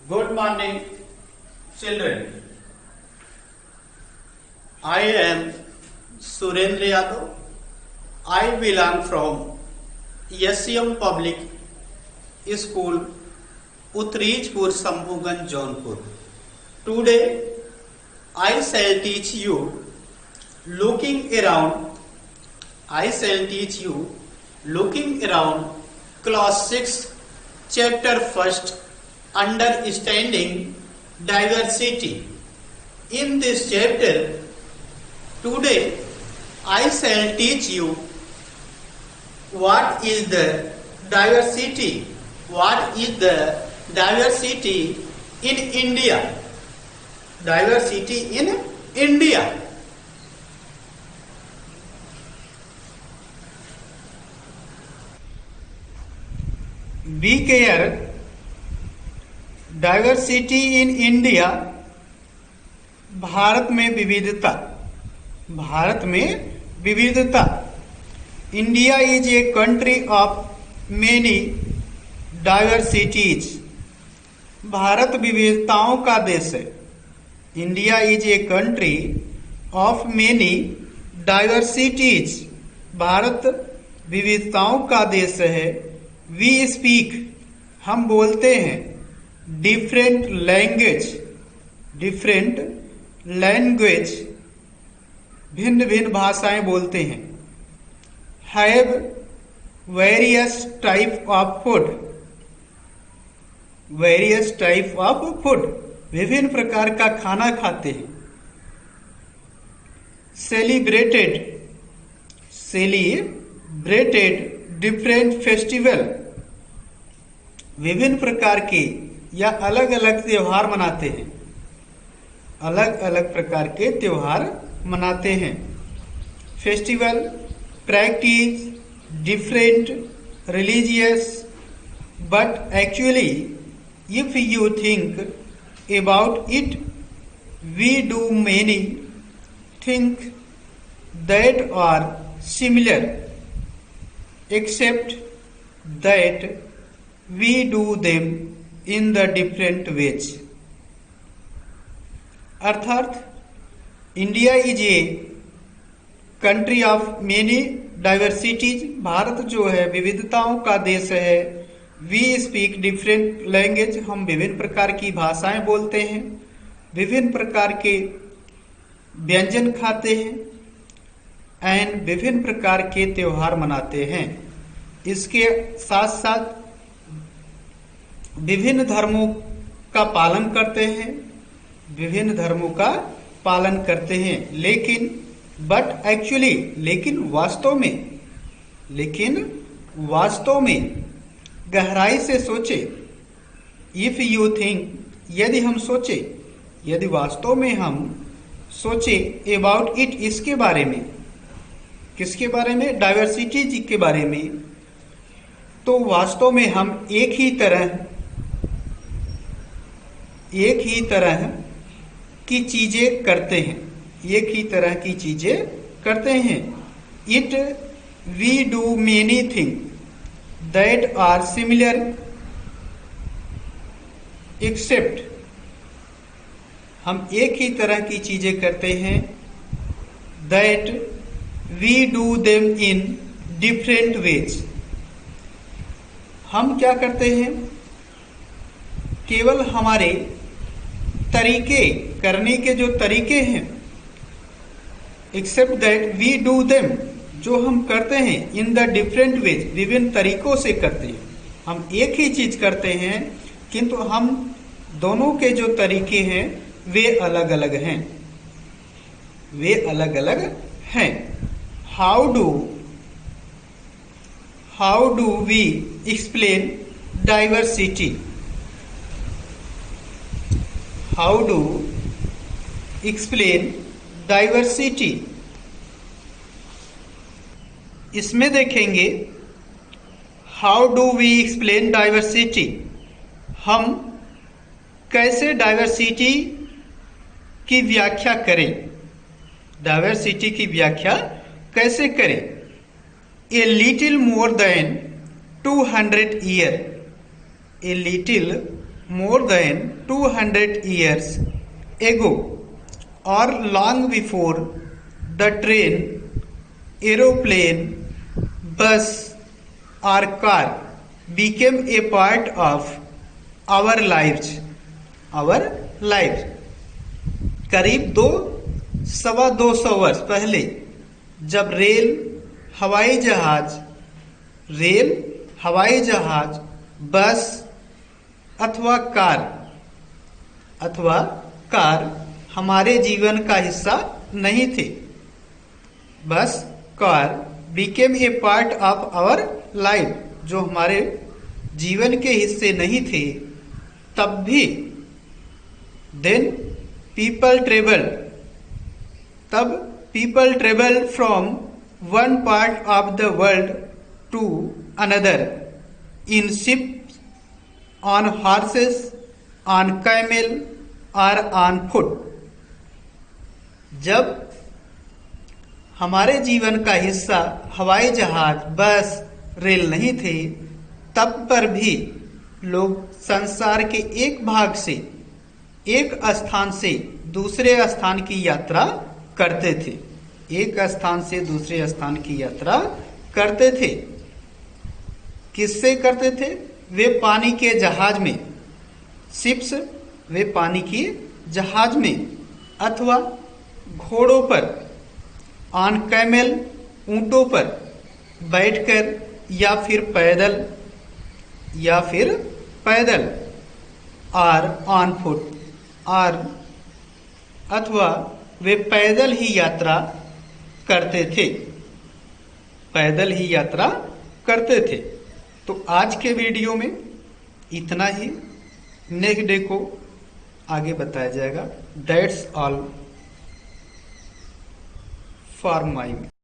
Good morning, children. I am Surendra Yadav. I belong from SCM Public School, Utrijpur, Sambhuganj, Jaunpur. Today, I shall teach you looking around. Class 6, Chapter 1st, Understanding Diversity. In this chapter, today I shall teach you what is the diversity. What is the diversity in India? Diversity in India. Be care. Diversity in India, Bharat में विविधता. India is a country of many diversities. Bharat विविधताओं का देश है. India is a country of many diversities. Bharat विविधताओं का देश है. वी स्पीक, हम बोलते हैं. डिफरेंट लैंग्वेज, भिन्न भिन्न भाषाएं बोलते हैं. Have various type of food, विभिन्न प्रकार का खाना खाते हैं. सेलिब्रेटेड डिफरेंट फेस्टिवल, विभिन्न प्रकार के या अलग अलग त्योहार मनाते हैं. Festival, practice different religious. But actually if you think about it, we do many think that are similar, except that we do them in the different ways. अर्थात India is a country of many diversities. Bharat जो है विविधताओं का देश है. We speak different language, हम विभिन्न प्रकार की भाषाएं बोलते हैं. विभिन्न प्रकार के व्यंजन खाते हैं. एंड विभिन्न प्रकार के त्योहार मनाते हैं. इसके साथ साथ विभिन्न धर्मों का पालन करते हैं. लेकिन वास्तव में गहराई से सोचे, इफ यू थिंक, यदि वास्तव में हम सोचे अबाउट इट, इसके बारे में. किसके बारे में? डाइवर्सिटी जी के बारे में. तो वास्तव में हम एक ही तरह की चीजें करते हैं. It we do many thing that are similar, except, हम एक ही तरह की चीजें करते हैं. That we do them in different ways. हम क्या करते हैं? केवल हमारे करने के जो तरीके हैं. Except that we do them, जो हम करते हैं. इन द डिफरेंट वेज, विभिन्न तरीकों से करते हैं. हम एक ही चीज करते हैं, किंतु हम दोनों के जो तरीके हैं वे अलग अलग हैं. How do we explain diversity? How do explain diversity? इसमें देखेंगे how do we explain diversity? हम कैसे डाइवर्सिटी की व्याख्या करें? कैसे करें? A little more than 200 years. A little more than 200 years ago or long before the train, aeroplane, bus or car became a part of our lives. करीब 200 वर्ष पहले जब रेल, हवाई जहाज, बस अथवा कार हमारे जीवन का हिस्सा नहीं थे। Bus car became a part of our life, जो हमारे जीवन के हिस्से नहीं थे, तब भी then people travel from one part of the world to another in ships, on horses, on camel or on foot. जब हमारे जीवन का हिस्सा हवाई जहाज, बस, रेल नहीं थे, तब पर भी लोग संसार के एक भाग से, एक स्थान से दूसरे स्थान की यात्रा करते थे। एक स्थान से दूसरे स्थान की यात्रा करते थे। किससे करते थे? वे पानी के जहाज में, शिप्स, वे पानी के जहाज में, अथवा घोड़ों पर, ऑन कैमल, ऊंटों पर बैठकर, या फिर पैदल, और ऑन फुट, और अथवा वे पैदल ही यात्रा करते थे। तो आज के वीडियो में इतना ही। नेक्स्ट डे को आगे बताया जाएगा। That's all for my